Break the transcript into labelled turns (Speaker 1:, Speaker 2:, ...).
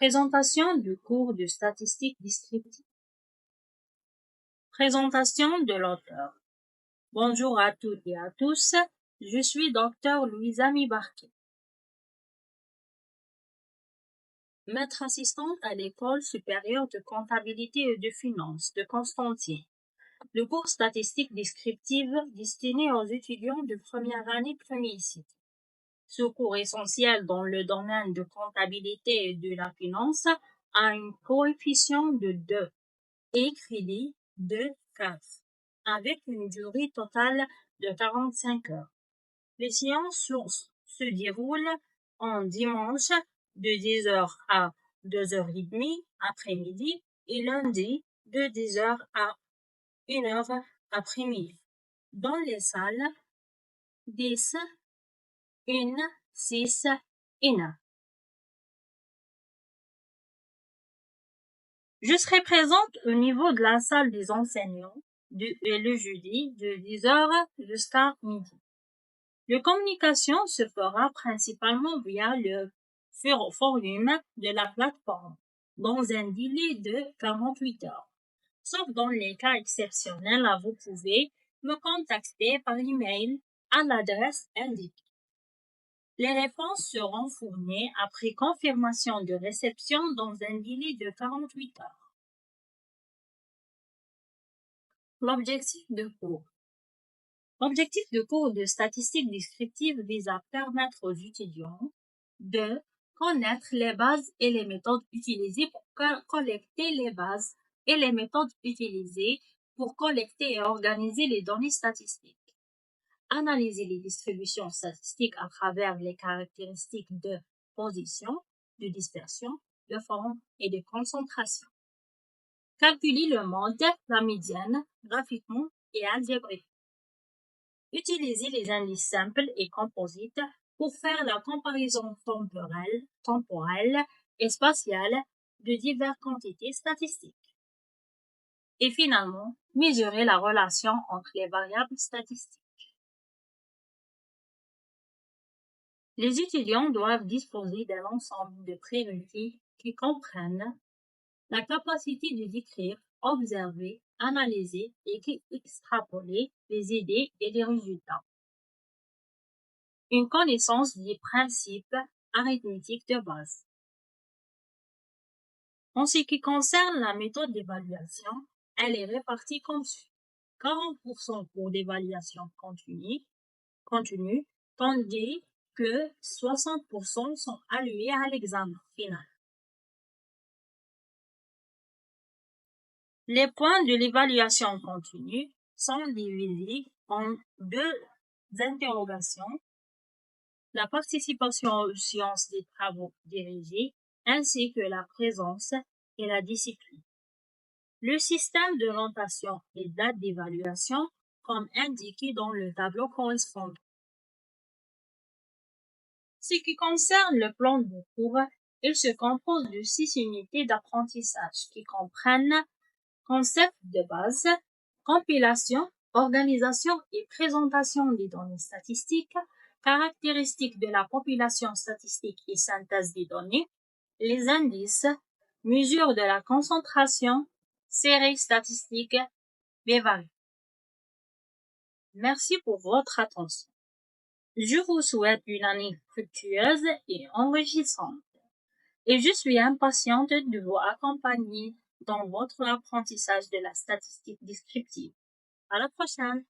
Speaker 1: Présentation du cours de statistique descriptive. Présentation de l'auteur. Bonjour à toutes et à tous, je suis Dr Louisa Mibarké. Maître assistante à l'École supérieure de comptabilité et de finances de Constantine. Le cours statistique descriptive destiné aux étudiants de première année premier cycle. Ce cours essentiel dans le domaine de comptabilité et de la finance a un coefficient de 2 et crédit de 4, avec une durée totale de 45 heures. Les séances se déroulent en dimanche de 10h à 2h30 après-midi et lundi de 10h à 1h après-midi dans les salles 10, 1, 6 et 9. Je serai présente au niveau de la salle des enseignants le jeudi de 10h jusqu'à midi. La communication se fera principalement via le forum de la plateforme dans un délai de 48 heures. Sauf dans les cas exceptionnels, vous pouvez me contacter par email à l'adresse indiquée. Les réponses seront fournies après confirmation de réception dans un délai de 48 heures. L'objectif de cours. L'objectif de cours de statistique descriptive vise à permettre aux étudiants de connaître les bases et les méthodes utilisées pour collecter les bases et les méthodes utilisées pour collecter et organiser les données statistiques. Analyser les distributions statistiques à travers les caractéristiques de position, de dispersion, de forme et de concentration. Calculer le mode, la médiane, graphiquement et algébriquement. Utiliser les indices simples et composites pour faire la comparaison temporelle et spatiale de diverses quantités statistiques. Et finalement, mesurer la relation entre les variables statistiques. Les étudiants doivent disposer d'un ensemble de prérequis qui comprennent la capacité de décrire, observer, analyser et extrapoler les idées et les résultats. Une connaissance des principes arithmétiques de base. En ce qui concerne la méthode d'évaluation, elle est répartie comme suit. 40% pour l'évaluation continue, tandis que 60% sont alloués à l'examen final. Les points de l'évaluation continue sont divisés en deux interrogations, la participation aux séances des travaux dirigés, ainsi que la présence et la discipline. Le système de notation et date d'évaluation comme indiqué dans le tableau correspondant. Ce qui concerne le plan de cours, il se compose de 6 unités d'apprentissage qui comprennent concept de base, compilation, organisation et présentation des données statistiques, caractéristiques de la population statistique et synthèse des données, les indices, mesure de la concentration, série statistique, b-value. Merci pour votre attention. Je vous souhaite une année fructueuse et enrichissante. Et je suis impatiente de vous accompagner dans votre apprentissage de la statistique descriptive. À la prochaine!